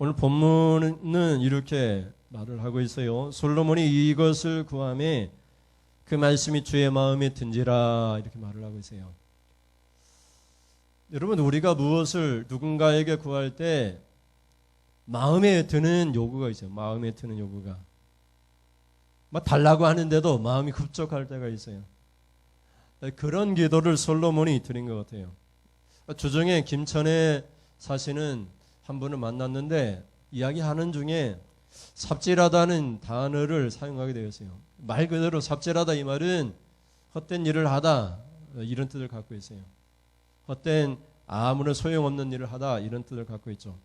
오늘 본문은 이렇게 말을 하고 있어요. 솔로몬이 이것을 구하매 그 말씀이 주의 마음에 든지라 이렇게 말을 하고 있어요. 여러분, 우리가 무엇을 누군가에게 구할 때 마음에 드는 요구가 있어요. 마음에 드는 요구가. 막 달라고 하는데도 마음이 흡족할 때가 있어요. 그런 기도를 솔로몬이 드린 것 같아요. 주중에 김천에 사시는 한 분을 만났는데 이야기하는 중에 삽질하다는 단어를 사용하게 되었어요. 말 그대로 삽질하다 이 말은 헛된 일을 하다 이런 뜻을 갖고 있어요. 헛된 아무런 소용없는 일을 하다 이런 뜻을 갖고 있죠.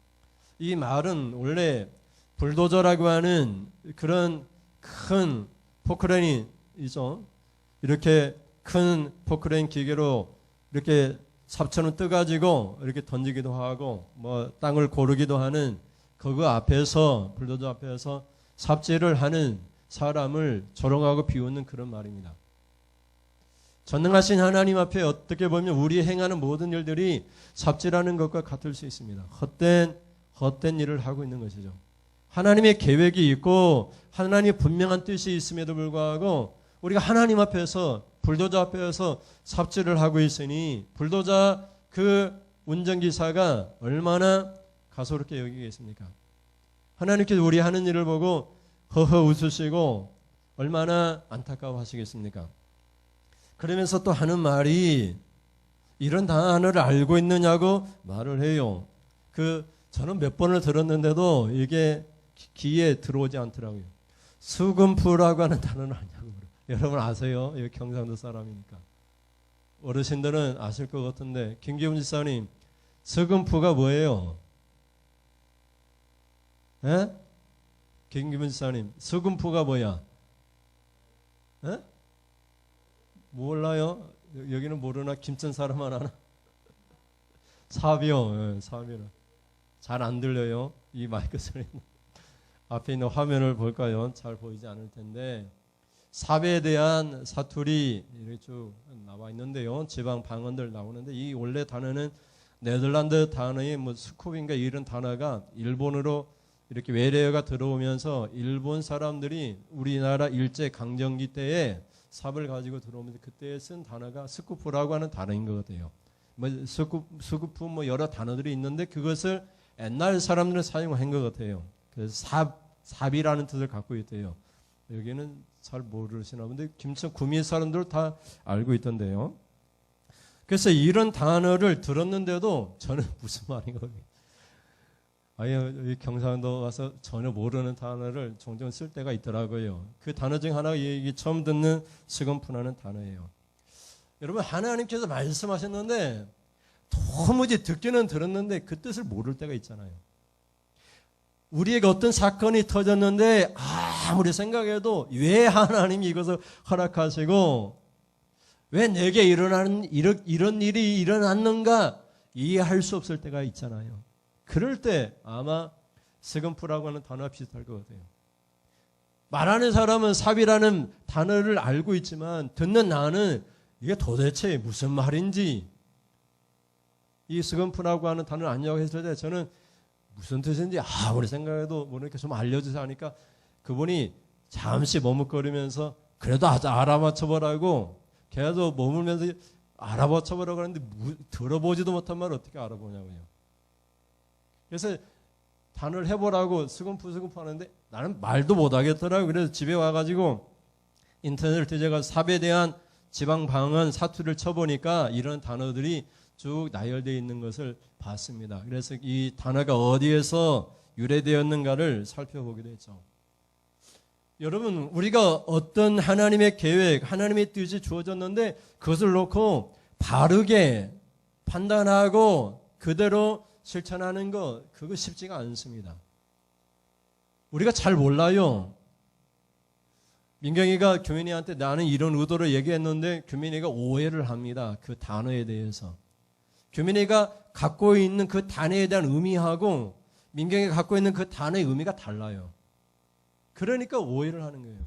이 말은 원래 불도저라고 하는 그런 큰 포크레인이 있죠. 이렇게 큰 포크레인 기계로 이렇게 삽처럼 떠가지고 이렇게 던지기도 하고 뭐 땅을 고르기도 하는 그거 앞에서 불도저 앞에서 삽질을 하는 사람을 조롱하고 비웃는 그런 말입니다. 전능하신 하나님 앞에 어떻게 보면 우리 행하는 모든 일들이 삽질하는 것과 같을 수 있습니다. 헛된 일을 하고 있는 것이죠. 하나님의 계획이 있고 하나님의 분명한 뜻이 있음에도 불구하고 우리가 하나님 앞에서 불도저 앞에서 삽질을 하고 있으니 불도저 그 운전기사가 얼마나 가소롭게 여기겠습니까? 하나님께서 우리 하는 일을 보고 허허 웃으시고 얼마나 안타까워 하시겠습니까? 그러면서 또 하는 말이 이런 단어를 알고 있느냐고 말을 해요. 저는 몇 번을 들었는데도 이게 귀에 들어오지 않더라고요. 수금프라고 하는 단어는 아냐고. 여러분 아세요? 여기 경상도 사람이니까. 어르신들은 아실 것 같은데 김기훈 지사님, 수금프가 뭐예요? 에? 김기훈 지사님, 수금프가 뭐야? 에? 몰라요? 여기는 모르나? 김천 사람 하나? 사비요. 사비는 잘 안 들려요. 이 마이크 소리는. 앞에 있는 화면을 볼까요? 잘 보이지 않을 텐데 삽에 대한 사투리 이렇게 쭉 나와 있는데요. 지방 방언들 나오는데 이 원래 단어는 네덜란드 단어의 뭐 스쿱인가 이런 단어가 일본으로 이렇게 외래어가 들어오면서 일본 사람들이 우리나라 일제 강점기 때에 삽을 가지고 들어오면서 그때 쓴 단어가 스쿠프라고 하는 단어인 것 같아요. 뭐 스쿠프 뭐 여러 단어들이 있는데 그것을 옛날 사람들은 사용한 것 같아요. 그래서 삽이라는 뜻을 갖고 있대요. 여기는 잘 모르시나 본데 김천 구미 사람들 다 알고 있던데요. 그래서 이런 단어를 들었는데도 저는 무슨 말인가 아예 경상도 가서 전혀 모르는 단어를 종종 쓸 때가 있더라고요. 그 단어 중 하나가 처음 듣는 수금프라는 단어예요. 여러분 하나님께서 말씀하셨는데 도무지 듣기는 들었는데 그 뜻을 모를 때가 있잖아요. 우리에게 어떤 사건이 터졌는데 아무리 생각해도 왜 하나님이 이것을 허락하시고 왜 내게 이런 일이 일어났는가 이해할 수 없을 때가 있잖아요. 그럴 때 아마 스금프라고 하는 단어와 비슷할 것 같아요. 말하는 사람은 삽이라는 단어를 알고 있지만 듣는 나는 이게 도대체 무슨 말인지 이 스금프라고 하는 단어를 안냐고 했을 때 저는 무슨 뜻인지 아무리 생각해도 모르니까 좀 알려주세요 하니까 그분이 잠시 머뭇거리면서 그래도 알아맞혀보라고 계속 머물면서 알아맞혀보라고 하는데 들어보지도 못한 말을 어떻게 알아보냐고요. 그래서 단어를 해보라고 스금프 하는데 나는 말도 못하겠더라고요. 그래서 집에 와가지고 인터넷을 뒤져가 삽에 대한 지방 방언 사투리를 쳐보니까 이런 단어들이 쭉 나열되어 있는 것을 봤습니다. 그래서 이 단어가 어디에서 유래되었는가를 살펴보기도 했죠. 여러분 우리가 어떤 하나님의 계획, 하나님의 뜻이 주어졌는데 그것을 놓고 바르게 판단하고 그대로 실천하는 거 그거 쉽지가 않습니다. 우리가 잘 몰라요. 민경이가 규민이한테 나는 이런 의도로 얘기했는데 규민이가 오해를 합니다. 그 단어에 대해서. 규민이가 갖고 있는 그 단어에 대한 의미하고 민경이가 갖고 있는 그 단어의 의미가 달라요. 그러니까 오해를 하는 거예요.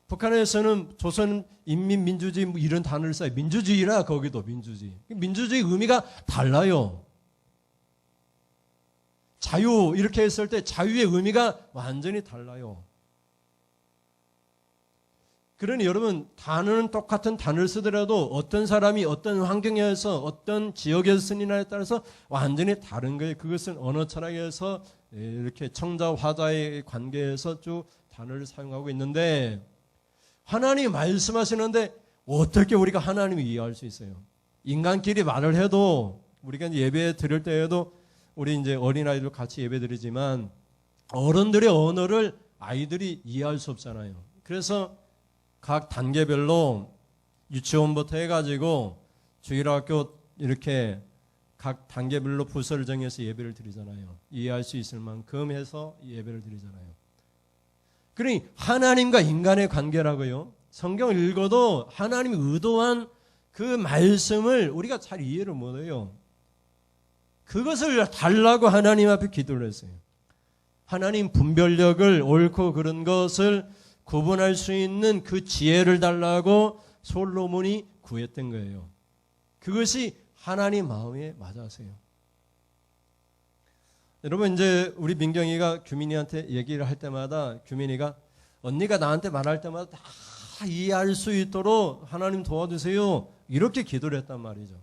북한에서는 조선인민민주주의 이런 단어를 써요. 민주주의라 거기도 민주주의. 민주주의 의미가 달라요. 자유 이렇게 했을 때 자유의 의미가 완전히 달라요. 그러니 여러분 단어는 똑같은 단어를 쓰더라도 어떤 사람이 어떤 환경에서 어떤 지역에서 쓰느냐에 따라서 완전히 다른 거예요. 그것은 언어 철학에서 이렇게 청자 화자의 관계에서 쭉 단어를 사용하고 있는데 하나님이 말씀하시는데 어떻게 우리가 하나님을 이해할 수 있어요? 인간끼리 말을 해도 우리가 예배 드릴 때에도 우리 이제 어린아이들 같이 예배 드리지만 어른들의 언어를 아이들이 이해할 수 없잖아요. 그래서 각 단계별로 유치원부터 해가지고 주일학교 이렇게 각 단계별로 부서를 정해서 예배를 드리잖아요. 이해할 수 있을 만큼 해서 예배를 드리잖아요. 그러니 하나님과 인간의 관계라고요. 성경을 읽어도 하나님이 의도한 그 말씀을 우리가 잘 이해를 못해요. 그것을 달라고 하나님 앞에 기도를 했어요. 하나님 분별력을 옳고 그른 것을 구분할 수 있는 그 지혜를 달라고 솔로몬이 구했던 거예요. 그것이 하나님 마음에 맞았어요. 여러분 이제 우리 민경이가 규민이한테 얘기를 할 때마다 규민이가 언니가 나한테 말할 때마다 다 이해할 수 있도록 하나님 도와주세요. 이렇게 기도를 했단 말이죠.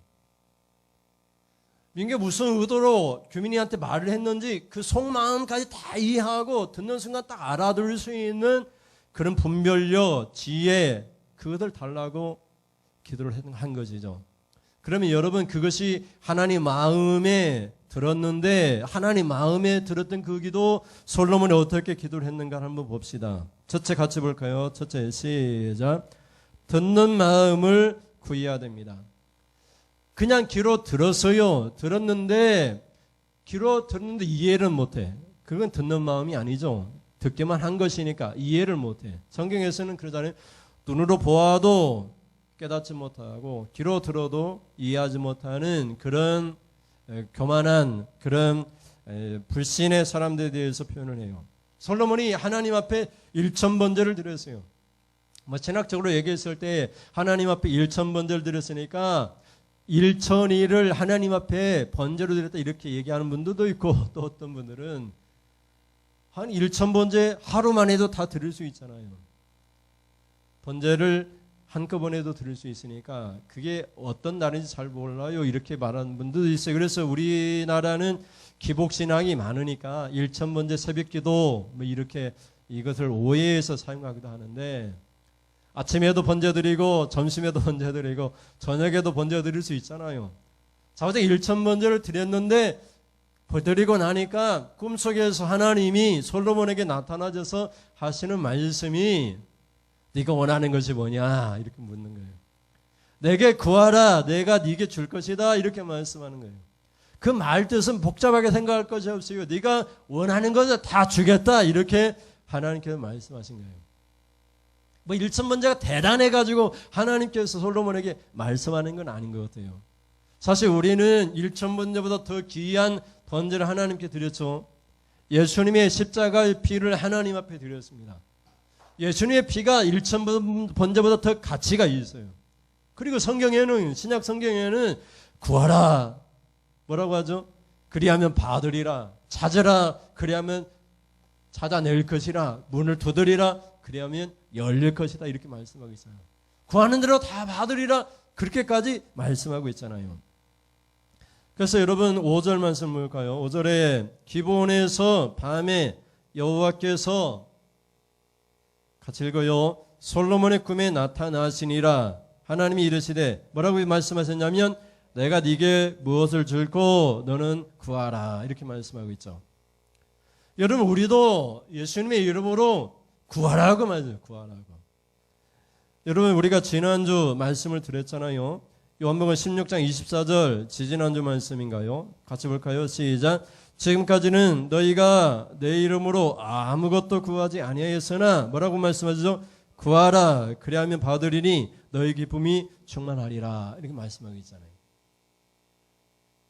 민경이 무슨 의도로 규민이한테 말을 했는지 그 속마음까지 다 이해하고 듣는 순간 딱 알아들을 수 있는 그런 분별력, 지혜 그것을 달라고 기도를 한 것이죠. 그러면 여러분 그것이 하나님 마음에 들었는데 하나님 마음에 들었던 그 기도 솔로몬이 어떻게 기도를 했는가 한번 봅시다. 첫째 같이 볼까요? 첫째 시작. 듣는 마음을 구해야 됩니다. 그냥 귀로 들었어요. 들었는데 귀로 들었는데 이해를 못해. 그건 듣는 마음이 아니죠. 듣기만 한 것이니까 이해를 못해. 성경에서는 그러잖아요. 눈으로 보아도 깨닫지 못하고 귀로 들어도 이해하지 못하는 그런 교만한 그런 불신의 사람들에 대해서 표현을 해요. 솔로몬이 하나님 앞에 1000번제를 드렸어요. 뭐 신학적으로 얘기했을 때 하나님 앞에 1000번제를 드렸으니까 1000일을 하나님 앞에 번제로 드렸다 이렇게 얘기하는 분들도 있고 또 어떤 분들은 한 1000번제 하루만 해도 다 드릴 수 있잖아요. 번제를 한꺼번에도 드릴 수 있으니까 그게 어떤 날인지 잘 몰라요. 이렇게 말하는 분들도 있어요. 그래서 우리나라는 기복신앙이 많으니까 1000번제 새벽기도 뭐 이렇게 이것을 오해해서 사용하기도 하는데 아침에도 번제 드리고 점심에도 번제 드리고 저녁에도 번제 드릴 수 있잖아요. 자우제 1000번제를 드렸는데 드리고 나니까 꿈속에서 하나님이 솔로몬에게 나타나셔서 하시는 말씀이 네가 원하는 것이 뭐냐 이렇게 묻는 거예요. 내게 구하라 내가 네게 줄 것이다 이렇게 말씀하는 거예요. 그 말 뜻은 복잡하게 생각할 것이 없어요. 네가 원하는 것을 다 주겠다 이렇게 하나님께서 말씀하신 거예요. 뭐 1000번제가 대단해가지고 하나님께서 솔로몬에게 말씀하는 건 아닌 것 같아요. 사실 우리는 1000번제보다 더 귀한 번제를 하나님께 드렸죠. 예수님의 십자가의 피를 하나님 앞에 드렸습니다. 예수님의 피가 1000번제보다 더 가치가 있어요. 그리고 성경에는 신약 성경에는 구하라 뭐라고 하죠? 그리하면 받으리라 찾으라 그리하면 찾아낼 것이라 문을 두드리라 그리하면 열릴 것이다 이렇게 말씀하고 있어요. 구하는 대로 다 받으리라 그렇게까지 말씀하고 있잖아요. 그래서 여러분 5절 말씀 볼까요? 5절에 기브온에서 밤에 여호와께서 같이 읽어요. 솔로몬의 꿈에 나타나시니라. 하나님이 이르시되 뭐라고 말씀하셨냐면 내가 네게 무엇을 줄고 너는 구하라 이렇게 말씀하고 있죠. 여러분 우리도 예수님의 이름으로 구하라고 말해요. 구하라고. 여러분 우리가 지난주 말씀을 드렸잖아요. 요한복음 16장 24절 지지난주 말씀인가요? 같이 볼까요? 시작. 지금까지는 너희가 내 이름으로 아무것도 구하지 아니하였으나 뭐라고 말씀하시죠? 구하라 그리하면 받으리니 너희 기쁨이 충만하리라 이렇게 말씀하고 있잖아요.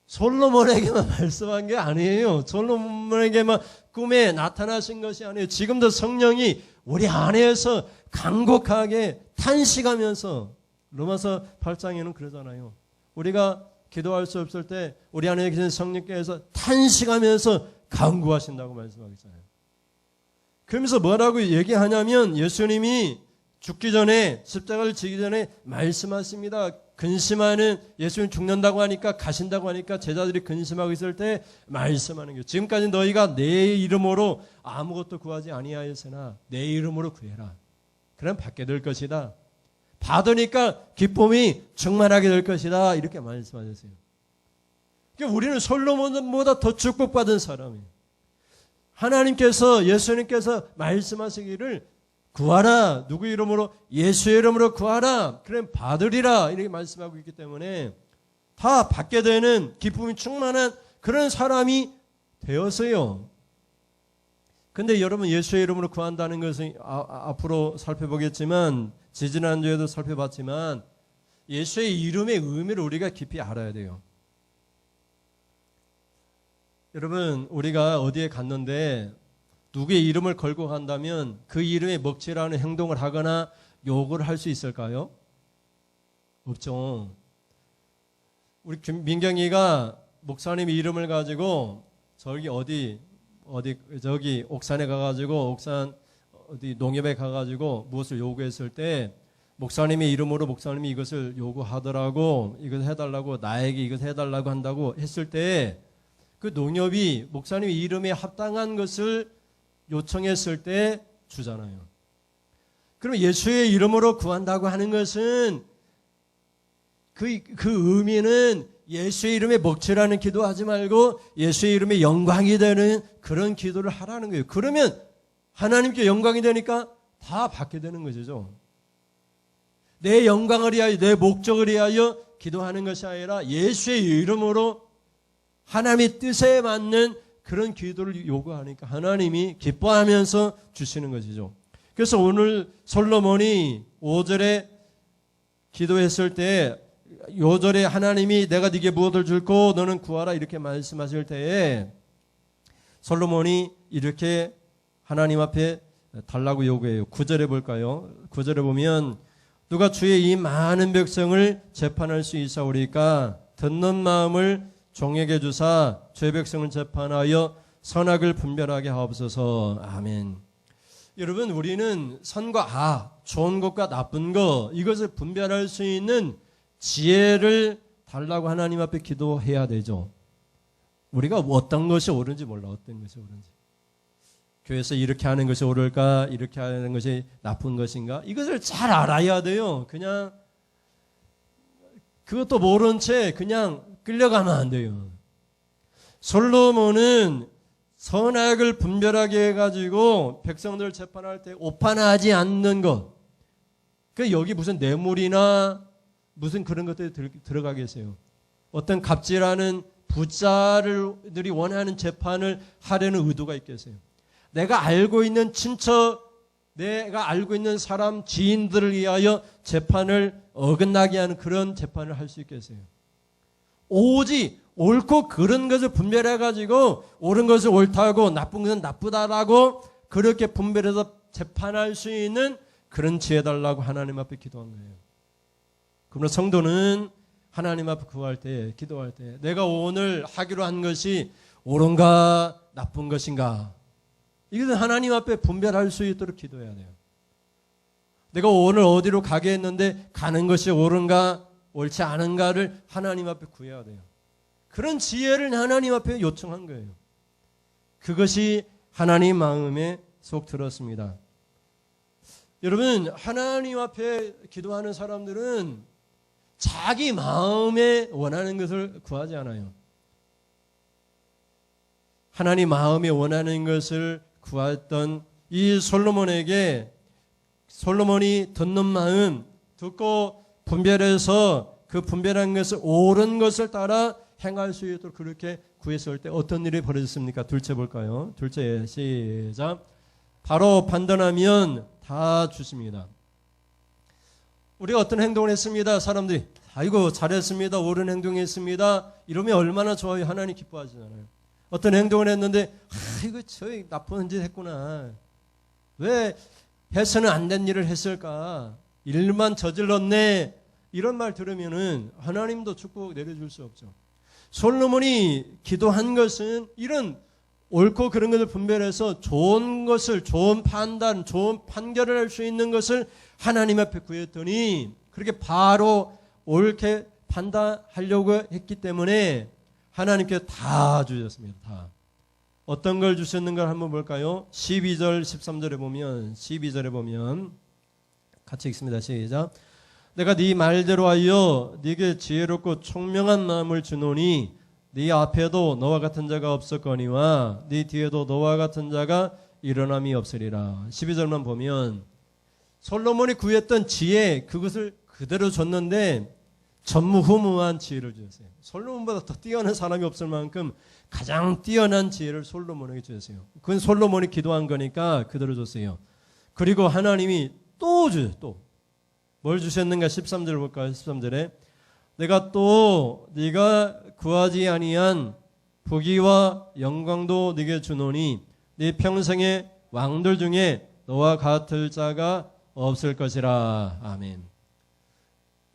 솔로몬에게만 말씀한 게 아니에요. 솔로몬에게만 꿈에 나타나신 것이 아니에요. 지금도 성령이 우리 안에서 간곡하게 탄식하면서 로마서 8장에는 그러잖아요. 우리가 기도할 수 없을 때 우리 안에 계신 성령께서 탄식하면서 강구하신다고 말씀하잖아요. 그러면서 뭐라고 얘기하냐면 예수님이 죽기 전에 십자가를 지기 전에 말씀하십니다. 근심하는 예수님 죽는다고 하니까 가신다고 하니까 제자들이 근심하고 있을 때 말씀하는 거예요. 지금까지 너희가 내 이름으로 아무것도 구하지 아니하였으나 내 이름으로 구해라. 그럼 받게 될 것이다. 받으니까 기쁨이 충만하게 될 것이다. 이렇게 말씀하셨어요. 그러니까 우리는 솔로몬보다 더 축복받은 사람이에요. 하나님께서 예수님께서 말씀하시기를 구하라. 누구 이름으로? 예수의 이름으로 구하라. 그럼 받으리라. 이렇게 말씀하고 있기 때문에 다 받게 되는 기쁨이 충만한 그런 사람이 되었어요. 근데 여러분 예수의 이름으로 구한다는 것은 앞으로 살펴보겠지만 지지난주에도 살펴봤지만 예수의 이름의 의미를 우리가 깊이 알아야 돼요. 여러분 우리가 어디에 갔는데 누구의 이름을 걸고 간다면 그 이름에 먹칠하는 행동을 하거나 욕을 할 수 있을까요? 없죠. 우리 민경이가 목사님의 이름을 가지고 저기 옥산에 가가지고 옥산 어디 농협에 가가지고 무엇을 요구했을 때 목사님의 이름으로 목사님이 이것을 요구하더라고 이것을 해달라고 나에게 이것을 해달라고 한다고 했을 때 그 농협이 목사님의 이름에 합당한 것을 요청했을 때 주잖아요. 그럼 예수의 이름으로 구한다고 하는 것은 그 의미는 예수의 이름에 먹칠하는 기도하지 말고 예수의 이름에 영광이 되는 그런 기도를 하라는 거예요. 그러면 하나님께 영광이 되니까 다 받게 되는 것이죠. 내 영광을 위하여 내 목적을 위하여 기도하는 것이 아니라 예수의 이름으로 하나님의 뜻에 맞는 그런 기도를 요구하니까 하나님이 기뻐하면서 주시는 것이죠. 그래서 오늘 솔로몬이 5절에 기도했을 때 요절에 하나님이 내가 네게 무엇을 줄고 너는 구하라 이렇게 말씀하실 때에 솔로몬이 이렇게 하나님 앞에 달라고 요구해요. 9절에 볼까요? 9절에 보면 누가 주의 이 많은 백성을 재판할 수 있사오리까 듣는 마음을 종에게 주사 주의 백성을 재판하여 선악을 분별하게 하옵소서. 아멘. 여러분 우리는 선과 좋은 것과 나쁜 것 이것을 분별할 수 있는 지혜를 달라고 하나님 앞에 기도해야 되죠. 우리가 어떤 것이 옳은지 몰라. 어떤 것이 옳은지. 교회에서 이렇게 하는 것이 옳을까? 이렇게 하는 것이 나쁜 것인가? 이것을 잘 알아야 돼요. 그냥 그것도 모른 채 그냥 끌려가면 안 돼요. 솔로몬은 선악을 분별하게 해가지고 백성들을 재판할 때 오판하지 않는 것. 그 여기 무슨 뇌물이나 무슨 그런 것들이 들어가겠어요. 어떤 갑질하는 부자들이 원하는 재판을 하려는 의도가 있겠어요. 내가 알고 있는 친척, 내가 알고 있는 사람, 지인들을 위하여 재판을 어긋나게 하는 그런 재판을 할 수 있겠어요. 오직 옳고 그른 것을 분별해가지고 옳은 것을 옳다고 나쁜 것은 나쁘다라고 그렇게 분별해서 재판할 수 있는 그런 지혜 달라고 하나님 앞에 기도한 거예요. 그러므로 성도는 하나님 앞에 구할 때, 기도할 때 내가 오늘 하기로 한 것이 옳은가 나쁜 것인가 이것은 하나님 앞에 분별할 수 있도록 기도해야 돼요. 내가 오늘 어디로 가게 했는데 가는 것이 옳은가 옳지 않은가를 하나님 앞에 구해야 돼요. 그런 지혜를 하나님 앞에 요청한 거예요. 그것이 하나님 마음에 속 들었습니다. 여러분 하나님 앞에 기도하는 사람들은 자기 마음에 원하는 것을 구하지 않아요. 하나님 마음에 원하는 것을 구했던 이 솔로몬에게 솔로몬이 듣는 마음 듣고 분별해서 그 분별한 것을 옳은 것을 따라 행할 수 있도록 그렇게 구했을 때 어떤 일이 벌어졌습니까? 둘째 볼까요? 둘째 시작. 바로 판단하면 다 주십니다. 우리가 어떤 행동을 했습니다. 사람들이 아이고 잘했습니다. 옳은 행동했습니다. 이러면 얼마나 좋아요. 하나님 기뻐하시잖아요. 어떤 행동을 했는데 이거 저희 나쁜 짓 했구나. 왜 해서는 안 된 일을 했을까? 일만 저질렀네. 이런 말 들으면은 하나님도 축복 내려줄 수 없죠. 솔로몬이 기도한 것은 이런 옳고 그런 것을 분별해서 좋은 것을, 좋은 판단, 좋은 판결을 할 수 있는 것을 하나님 앞에 구했더니 그렇게 바로 옳게 판단하려고 했기 때문에 하나님께 다 주셨습니다. 다. 어떤 걸 주셨는가 한번 볼까요? 12절, 13절에 보면, 12절에 보면 같이 읽습니다. 시작. 내가 네 말대로 하여 네게 지혜롭고 총명한 마음을 주노니 네 앞에도 너와 같은 자가 없었거니와 네 뒤에도 너와 같은 자가 일어남이 없으리라. 12절만 보면 솔로몬이 구했던 지혜, 그것을 그대로 줬는데 전무후무한 지혜를 주셨어요. 솔로몬보다 더 뛰어난 사람이 없을 만큼 가장 뛰어난 지혜를 솔로몬에게 주셨어요. 그건 솔로몬이 기도한 거니까 그대로 줬어요. 그리고 하나님이 또 주셨어요. 또. 뭘 주셨는가? 13절 볼까요? 13절에 내가 또 네가 구하지 아니한 부귀와 영광도 네게 주노니 네 평생의 왕들 중에 너와 같을 자가 없을 것이라. 아멘.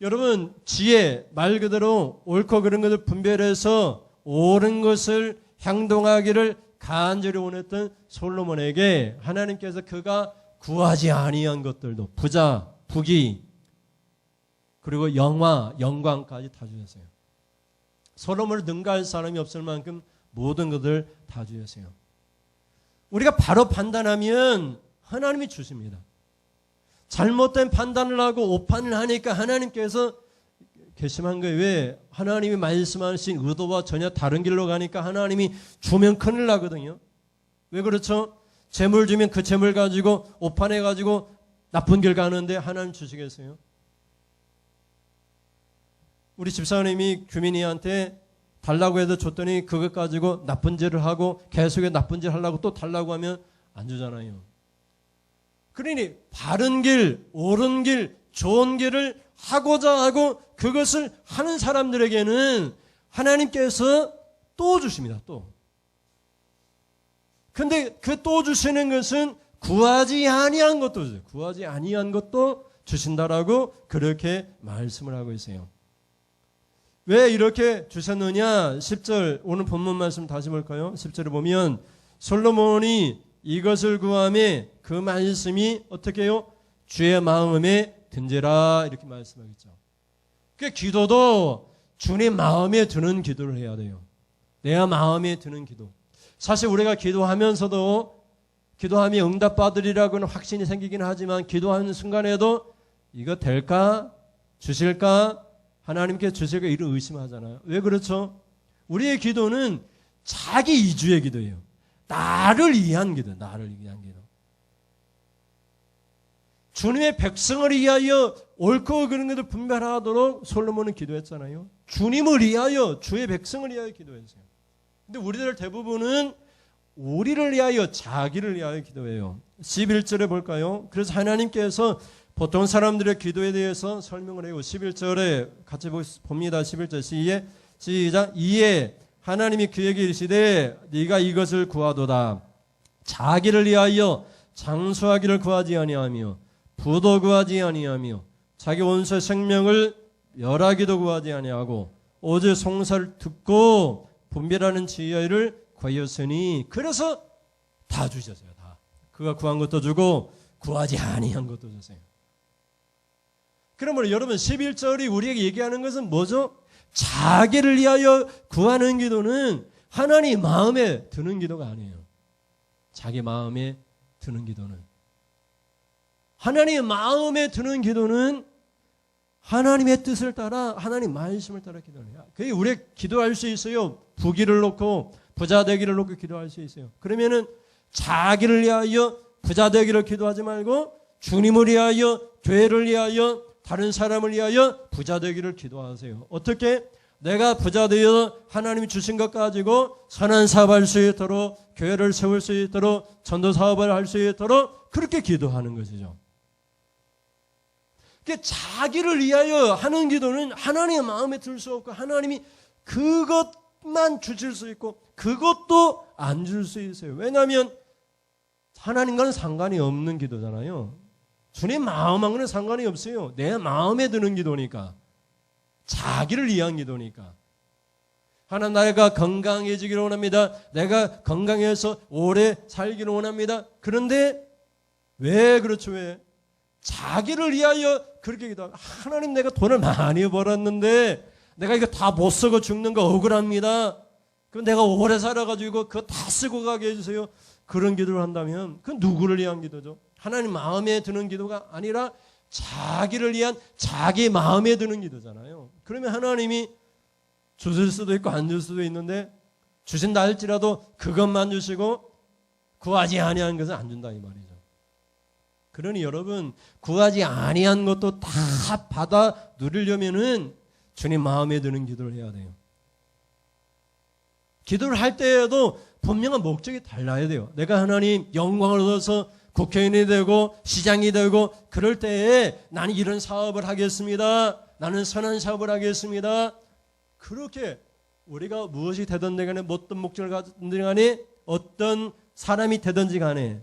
여러분, 지혜, 말 그대로 옳고 그른 것을 분별해서 옳은 것을 행동하기를 간절히 원했던 솔로몬에게 하나님께서 그가 구하지 아니한 것들도 부자, 부귀, 그리고 영화, 영광까지 다 주셨어요. 솔로몬을 능가할 사람이 없을 만큼 모든 것을 다 주셨어요. 우리가 바로 판단하면 하나님이 주십니다. 잘못된 판단을 하고 오판을 하니까 하나님께서 괘씸한 거예요. 왜? 하나님이 말씀하신 의도와 전혀 다른 길로 가니까 하나님이 주면 큰일 나거든요. 왜 그렇죠? 재물 주면 그 재물 가지고 오판해 가지고 나쁜 길 가는데 하나님 주시겠어요? 우리 집사님이 규민이한테 달라고 해도 줬더니 그것 가지고 나쁜 짓을 하고 계속해 나쁜 짓 하려고 또 달라고 하면 안 주잖아요. 그러니 바른 길, 옳은 길, 좋은 길을 하고자 하고 그것을 하는 사람들에게는 하나님께서 또 주십니다. 또. 근데 그 또 주시는 것은 구하지 아니한 것도 주세요. 구하지 아니한 것도 주신다라고 그렇게 말씀을 하고 있어요. 왜 이렇게 주셨느냐? 10절 오늘 본문 말씀 다시 볼까요? 10절에 보면 솔로몬이 이것을 구함에 그 말씀이 어떻게 해요? 주의 마음에 든지라 이렇게 말씀하겠죠. 그 기도도 주님 마음에 드는 기도를 해야 돼요. 내 마음에 드는 기도. 사실 우리가 기도하면서도 기도하면 응답받으리라고는 확신이 생기긴 하지만 기도하는 순간에도 이거 될까? 주실까? 하나님께 주실까? 이런 의심하잖아요. 왜 그렇죠? 우리의 기도는 자기 이주의 기도예요. 나를 위한 기도, 나를 위한 기도. 주님의 백성을 위하여 옳고 그른 것을 분별하도록 솔로몬은 기도했잖아요. 주님을 위하여, 주의 백성을 위하여 기도했어요. 근데 우리들 대부분은 우리를 위하여, 자기를 위하여 기도해요. 11절에 볼까요? 그래서 하나님께서 보통 사람들의 기도에 대해서 설명을 해요. 11절에 같이 봅니다. 11절 시작. 이에 하나님이 그에게 이르시되 네가 이것을 구하도다. 자기를 위하여 장수하기를 구하지 아니하며 부도 구하지 아니하며 자기 원수의 생명을 멸하기도 구하지 아니하고 오직 송사를 듣고 분별하는 지혜를 구하였으니 그래서 다 주셨어요. 다. 그가 구한 것도 주고 구하지 아니한 것도 주세요. 그러면 여러분 11절이 우리에게 얘기하는 것은 뭐죠? 자기를 위하여 구하는 기도는 하나님 마음에 드는 기도가 아니에요. 자기 마음에 드는 기도는. 하나님 마음에 드는 기도는 하나님의 뜻을 따라 하나님 말씀을 따라 기도해요. 그게 우리가 기도할 수 있어요. 부귀를 놓고 부자 되기를 놓고 기도할 수 있어요. 그러면은 자기를 위하여 부자 되기를 기도하지 말고 주님을 위하여 교회를 위하여 다른 사람을 위하여 부자 되기를 기도하세요. 어떻게? 내가 부자 되어 하나님이 주신 것 가지고 선한 사업을 할 수 있도록 교회를 세울 수 있도록 전도 사업을 할 수 있도록 그렇게 기도하는 것이죠. 자기를 위하여 하는 기도는 하나님의 마음에 들 수 없고 하나님이 그것만 주실 수 있고 그것도 안 줄 수 있어요. 왜냐하면 하나님과는 상관이 없는 기도잖아요. 주님 마음하고는 상관이 없어요. 내 마음에 드는 기도니까. 자기를 위한 기도니까. 하나님 내가 건강해지기를 원합니다. 내가 건강해서 오래 살기를 원합니다. 그런데 왜 그렇죠? 왜? 자기를 위하여 그렇게 기도하고 하나님 내가 돈을 많이 벌었는데 내가 이거 다 못 쓰고 죽는 거 억울합니다. 그럼 내가 오래 살아가지고 그거 다 쓰고 가게 해주세요. 그런 기도를 한다면 그건 누구를 위한 기도죠? 하나님 마음에 드는 기도가 아니라 자기를 위한 자기 마음에 드는 기도잖아요. 그러면 하나님이 주실 수도 있고 안 줄 수도 있는데 주신다 할지라도 그것만 주시고 구하지 아니한 것은 안 준다 이 말이죠. 그러니 여러분 구하지 아니한 것도 다 받아 누리려면은 주님 마음에 드는 기도를 해야 돼요. 기도를 할 때에도 분명한 목적이 달라야 돼요. 내가 하나님 영광을 얻어서 국회의원이 되고 시장이 되고 그럴 때에 나는 이런 사업을 하겠습니다. 나는 선한 사업을 하겠습니다. 그렇게 우리가 무엇이 되든지 간에 어떤 목적을 가지든지 간에 어떤 사람이 되든지 간에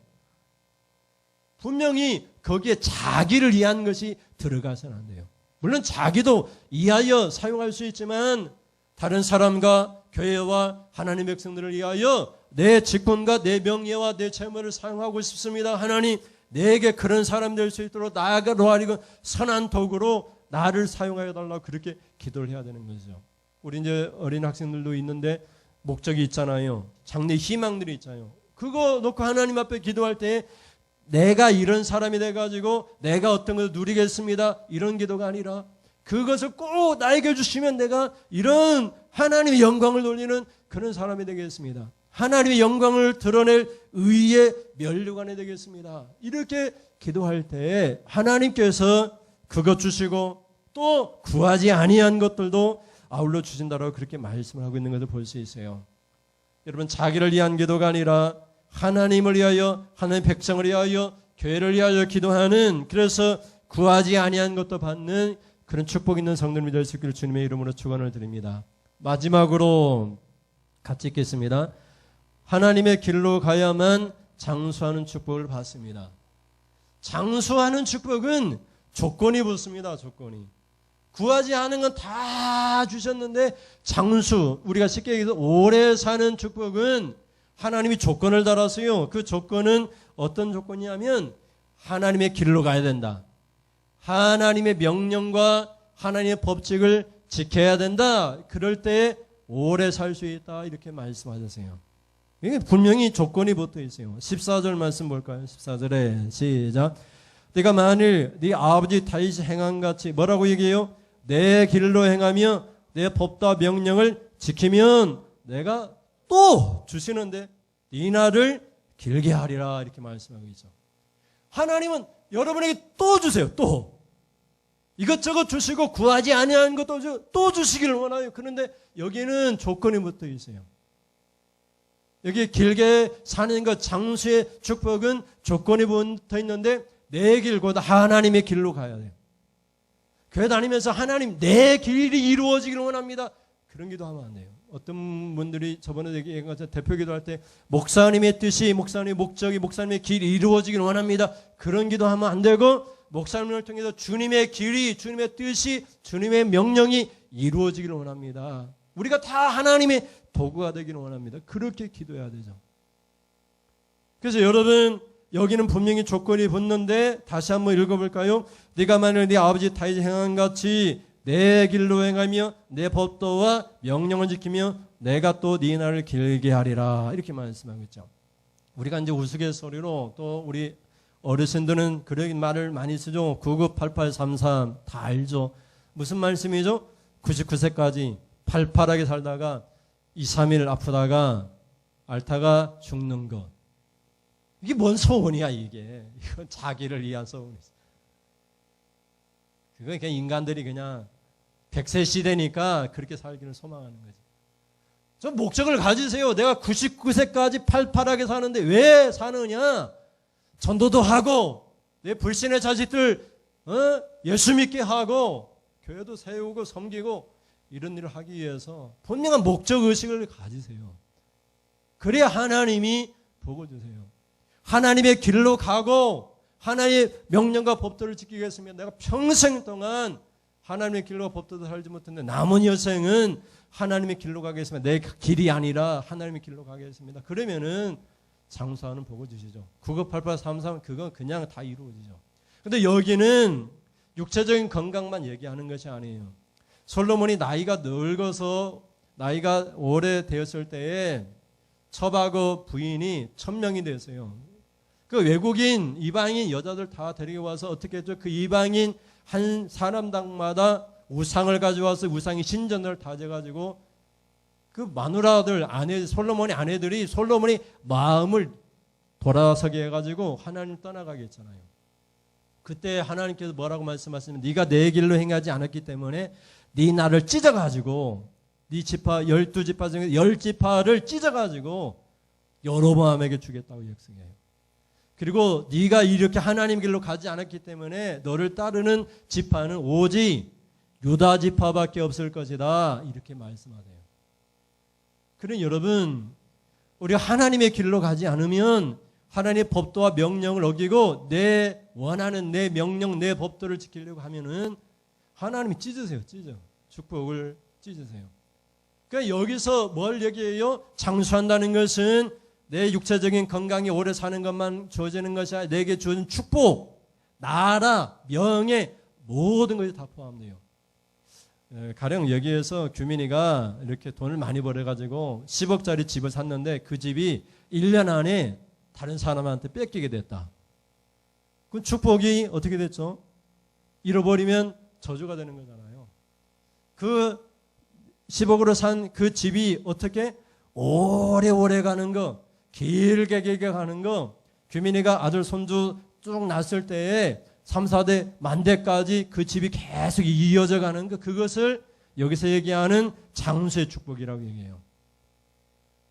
분명히 거기에 자기를 위한 것이 들어가서는 안 돼요. 물론 자기도 위하여 사용할 수 있지만 다른 사람과 교회와 하나님의 백성들을 위하여 내 직분과 내 명예와 내 재물을 사용하고 싶습니다. 하나님 내게 그런 사람 될 수 있도록 나아가로 하리고 선한 도구로 나를 사용하여 달라고 그렇게 기도를 해야 되는 거죠. 우리 이제 어린 학생들도 있는데 목적이 있잖아요. 장래 희망들이 있잖아요. 그거 놓고 하나님 앞에 기도할 때 내가 이런 사람이 돼가지고 내가 어떤 것을 누리겠습니다. 이런 기도가 아니라 그것을 꼭 나에게 주시면 내가 이런 하나님의 영광을 돌리는 그런 사람이 되겠습니다. 하나님의 영광을 드러낼 의의 면류관이 되겠습니다. 이렇게 기도할 때 하나님께서 그것 주시고 또 구하지 아니한 것들도 아울러 주신다라고 그렇게 말씀을 하고 있는 것을 볼 수 있어요. 여러분 자기를 위한 기도가 아니라 하나님을 위하여 하나님의 백성을 위하여 교회를 위하여 기도하는 그래서 구하지 아니한 것도 받는 그런 축복 있는 성도님이 될 수 있기를 주님의 이름으로 축원을 드립니다. 마지막으로 같이 읽겠습니다. 하나님의 길로 가야만 장수하는 축복을 받습니다. 장수하는 축복은 조건이 붙습니다. 조건이. 구하지 않은 건 다 주셨는데 장수, 우리가 쉽게 얘기해서 오래 사는 축복은 하나님이 조건을 달았어요. 그 조건은 어떤 조건이냐면 하나님의 길로 가야 된다. 하나님의 명령과 하나님의 법칙을 지켜야 된다. 그럴 때 오래 살 수 있다. 이렇게 말씀하셨어요. 이게 분명히 조건이 붙어 있어요. 14절 말씀 볼까요? 14절에 시작. 네가 만일 네 아버지 다윗이 행한 같이 뭐라고 얘기해요? 내 길로 행하며 내 법과 명령을 지키면 내가 또 주시는데 네 날을 길게 하리라 이렇게 말씀하고 있죠. 하나님은 여러분에게 또 주세요. 또 이것저것 주시고 구하지 아니한 것도 또 주시기를 원하요. 그런데 여기는 조건이 붙어 있어요. 여기 길게 사는 것 장수의 축복은 조건이 붙어 있는데 내 길 곧 하나님의 길로 가야 돼요. 교회 다니면서 하나님 내 길이 이루어지기를 원합니다. 그런 기도하면 안 돼요. 어떤 분들이 저번에 얘기한 것처럼 대표 기도할 때 목사님의 뜻이 목사님의 목적이 목사님의 길이 이루어지기를 원합니다. 그런 기도하면 안 되고 목사님을 통해서 주님의 길이 주님의 뜻이 주님의 명령이 이루어지기를 원합니다. 우리가 다 하나님의 도구가 되기를 원합니다. 그렇게 기도해야 되죠. 그래서 여러분 여기는 분명히 조건이 붙는데 다시 한번 읽어볼까요? 네가 만일 네 아버지 다윗이 행한 같이 내 길로 행하며 내 법도와 명령을 지키며 내가 또 네 날을 길게 하리라 이렇게 말씀하고 있죠. 우리가 이제 우스갯소리로 또 우리 어르신들은 그런 말을 많이 쓰죠. 998833 다 알죠. 무슨 말씀이죠? 99세까지 팔팔하게 살다가 2, 3일 아프다가 앓다가 죽는 것. 이게 뭔 소원이야 이게. 이건 자기를 위한 소원이죠. 그건 그냥 인간들이 그냥 100세 시대니까 그렇게 살기를 소망하는 거지. 좀 목적을 가지세요. 내가 99세까지 팔팔하게 사는데 왜 사느냐? 전도도 하고 내 불신의 자식들 예수 믿게 하고 교회도 세우고 섬기고 이런 일을 하기 위해서 분명한 목적의식을 가지세요. 그래야 하나님이 복을 주세요. 하나님의 길로 가고 하나님의 명령과 법도를 지키겠으면 내가 평생 동안 하나님의 길로 법도도 살지 못했는데 남은 여생은 하나님의 길로 가겠습니다. 내 길이 아니라 하나님의 길로 가겠습니다. 그러면은 장수하는 복을 주시죠. 998833 그건 그냥 다 이루어지죠. 근데 여기는 육체적인 건강만 얘기하는 것이 아니에요. 솔로몬이 나이가 늙어서 나이가 오래되었을 때에 첩하고 부인이 1000명이 됐어요. 그 외국인 이방인 여자들 다 데리고 와서 어떻게 했죠? 그 이방인 한 사람당마다 우상을 가져와서 우상의 신전을 다져가지고 그 마누라들 아내 솔로몬의 아내들이 솔로몬이 마음을 돌아서게 해가지고 하나님 떠나가게 했잖아요. 그때 하나님께서 뭐라고 말씀하시냐면 네가 내 길로 행하지 않았기 때문에 네 나를 찢어가지고 네 지파 12지파 중에 10지파를 찢어가지고 여로보암에게 주겠다고 약속해요. 그리고 네가 이렇게 하나님 길로 가지 않았기 때문에 너를 따르는 지파는 오직 유다 지파밖에 없을 것이다. 이렇게 말씀하세요. 그러니 여러분 우리가 하나님의 길로 가지 않으면 하나님의 법도와 명령을 어기고 내 원하는 내 명령 내 법도를 지키려고 하면은 하나님이 찢으세요. 찢어. 축복을 찢으세요. 그러니까 여기서 뭘 얘기해요? 장수한다는 것은 내 육체적인 건강이 오래 사는 것만 주어지는 것이 아니라 내게 주어진 축복, 나라, 명예 모든 것이 다 포함돼요. 가령 여기에서 규민이가 이렇게 돈을 많이 벌어가지고 10억짜리 집을 샀는데 그 집이 1년 안에 다른 사람한테 뺏기게 됐다. 그 축복이 어떻게 됐죠? 잃어버리면 저주가 되는 거잖아요. 그 10억으로 산 그 집이 어떻게 오래오래 가는 거, 길게 가는 거, 규민이가 아들, 손주 쭉 낳았을 때에 3, 4대 만대까지 그 집이 계속 이어져 가는 것, 그것을 여기서 얘기하는 장수의 축복이라고 얘기해요.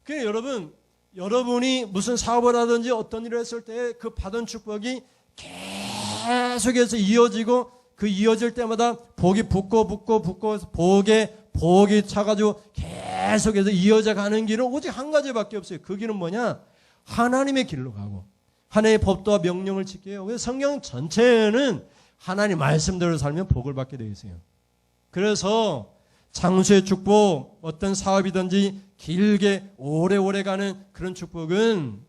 그러니까 여러분이 무슨 사업을 하든지 어떤 일을 했을 때 그 받은 축복이 계속해서 이어지고 그 이어질 때마다 복이 붙고 복이 차가지고 계속해서 이어져 가는 길은 오직 한 가지밖에 없어요. 그 길은 뭐냐? 하나님의 길로 가고 하나님의 법도와 명령을 지켜요. 그래서 성경 전체는 하나님 말씀대로 살면 복을 받게 되어 있어요. 그래서 장수의 축복, 어떤 사업이든지 길게 오래오래 가는 그런 축복은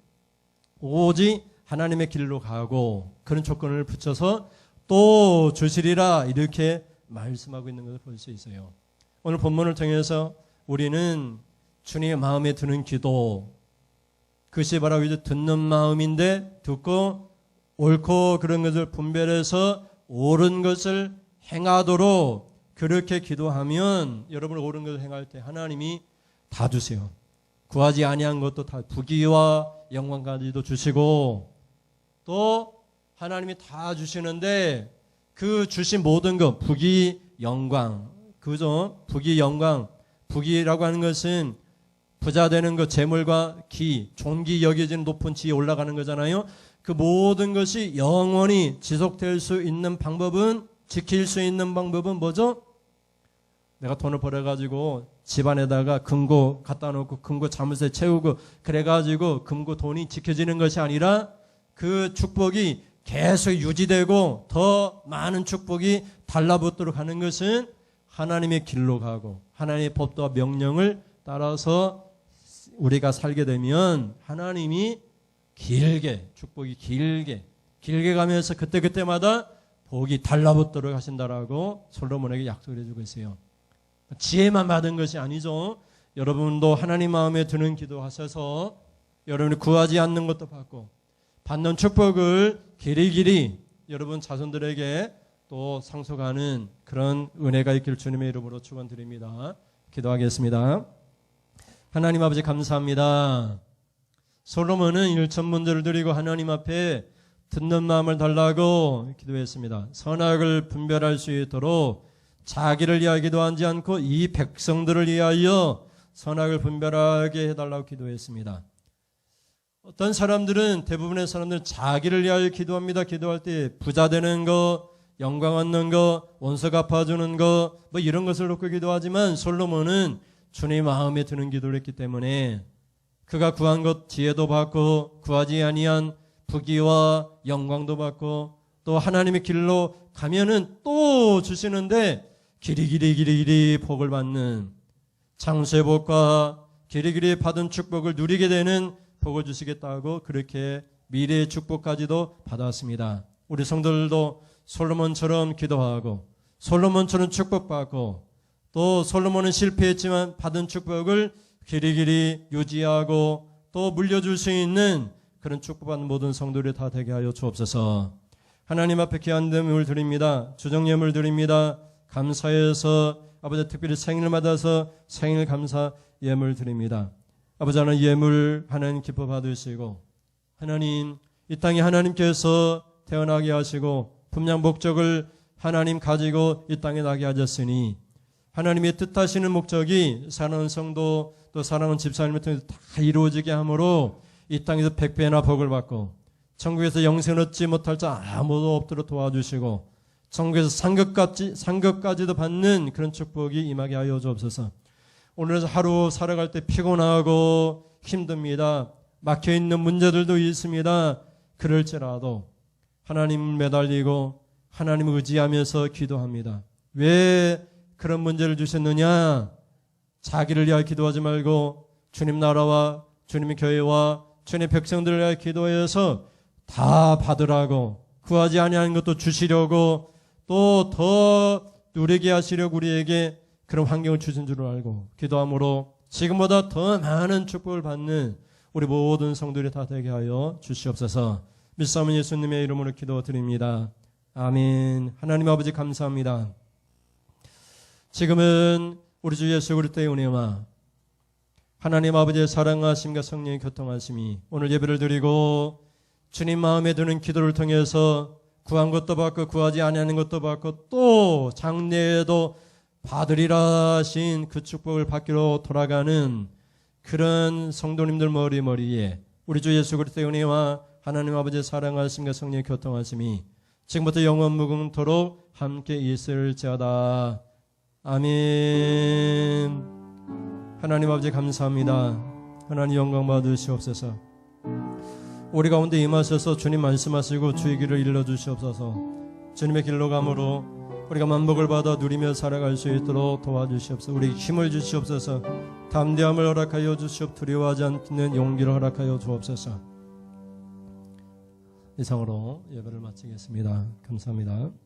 오직 하나님의 길로 가고 그런 조건을 붙여서 또 주시리라 이렇게 말씀하고 있는 것을 볼 수 있어요. 오늘 본문을 통해서 우리는 주님의 마음에 드는 기도, 그것이 바로 이제 듣는 마음인데 듣고 옳고 그런 것을 분별해서 옳은 것을 행하도록 그렇게 기도하면 여러분 옳은 것을 행할 때 하나님이 다 주세요. 구하지 아니한 것도 다 부귀와 영광까지도 주시고 또 하나님이 다 주시는데 그 주신 모든 것 부귀 영광 그죠? 부귀 영광 부귀라고 하는 것은 부자 되는 것, 재물과 기, 존귀 여겨지는 높은 지위에 올라가는 거잖아요. 그 모든 것이 영원히 지속될 수 있는 방법은 지킬 수 있는 방법은 뭐죠? 내가 돈을 벌어가지고 집안에다가 금고 갖다 놓고 금고 자물쇠 채우고 그래가지고 금고 돈이 지켜지는 것이 아니라 그 축복이 계속 유지되고 더 많은 축복이 달라붙도록 하는 것은 하나님의 길로 가고 하나님의 법도와 명령을 따라서 우리가 살게 되면 하나님이 길게 축복이 길게 가면서 그때마다 복이 달라붙도록 하신다라고 솔로몬에게 약속을 해주고 있어요. 지혜만 받은 것이 아니죠. 여러분도 하나님 마음에 드는 기도하셔서 여러분이 구하지 않는 것도 받고 받는 축복을 길이 여러분 자손들에게 또 상속하는 그런 은혜가 있기를 주님의 이름으로 축원드립니다. 기도하겠습니다. 하나님 아버지 감사합니다. 솔로몬은 일천문제를 드리고 하나님 앞에 듣는 마음을 달라고 기도했습니다. 선악을 분별할 수 있도록 자기를 위하여 기도하지 않고 이 백성들을 위하여 선악을 분별하게 해달라고 기도했습니다. 어떤 사람들은 대부분의 사람들은 자기를 위하여 기도합니다. 기도할 때 부자 되는 거, 영광 얻는 거, 원수 갚아주는 거 뭐 이런 것을 놓고 기도하지만 솔로몬은 주님 마음에 드는 기도를 했기 때문에 그가 구한 것 지혜도 받고 구하지 아니한 부귀와 영광도 받고 또 하나님의 길로 가면은 또 주시는데 길이 복을 받는 장수의 복과 길이길이 받은 축복을 누리게 되는 복을 주시겠다고 그렇게 미래의 축복까지도 받았습니다. 우리 성도들도 솔로몬처럼 기도하고 솔로몬처럼 축복받고 또 솔로몬은 실패했지만 받은 축복을 길이길이 유지하고 또 물려줄 수 있는 그런 축복받는 모든 성도들이 다 되게 하여 주옵소서. 하나님 앞에 귀한 예물 드립니다. 주정 예물 드립니다. 감사해서 아버지 특별히 생일 맞아서 생일 감사 예물 드립니다. 아버지 하나님 예물 하나님 기뻐 받으시고 하나님 이 땅에 하나님께서 태어나게 하시고 분명 목적을 하나님 가지고 이 땅에 나게 하셨으니 하나님의 뜻하시는 목적이 사랑하는 성도 또 사랑하는 집사님을 통해서 다 이루어지게 함으로 이 땅에서 100배나 복을 받고 천국에서 영생을 얻지 못할 자 아무도 없도록 도와주시고 천국에서 상급까지도 받는 그런 축복이 임하게 하여 주옵소서. 오늘 하루 살아갈 때 피곤하고 힘듭니다. 막혀있는 문제들도 있습니다. 그럴지라도 하나님 매달리고 하나님을 의지하면서 기도합니다. 왜 그런 문제를 주셨느냐? 자기를 위하여 기도하지 말고 주님 나라와 주님의 교회와 주님의 백성들을 위하여 기도해서 다 받으라고 구하지 아니하는 것도 주시려고 또 더 누리게 하시려고 우리에게 그런 환경을 주신 줄 알고 기도함으로 지금보다 더 많은 축복을 받는 우리 모든 성도들이 다 되게 하여 주시옵소서. 믿사오는 예수님의 이름으로 기도드립니다. 아멘. 하나님 아버지 감사합니다. 지금은 우리 주 예수 그리스도의 은혜와 하나님 아버지의 사랑하심과 성령의 교통하심이 오늘 예배를 드리고 주님 마음에 드는 기도를 통해서 구한 것도 받고 구하지 아니하는 것도 받고 또 장래에도 받으리라 하신 그 축복을 받기로 돌아가는 그런 성도님들 머리에 우리 주 예수 그리스도의 은혜와 하나님 아버지의 사랑하심과 성령의 교통하심이 지금부터 영원 무궁토록 함께 있을지어다. 아멘. 하나님 아버지 감사합니다. 하나님 영광 받으시옵소서. 우리 가운데 임하셔서 주님 말씀하시고 주의 길을 일러주시옵소서. 주님의 길로 감으로 우리가 만복을 받아 누리며 살아갈 수 있도록 도와주시옵소서. 우리 힘을 주시옵소서. 담대함을 허락하여 주시옵. 두려워하지 않는 용기를 허락하여 주옵소서. 이상으로 예배를 마치겠습니다. 감사합니다.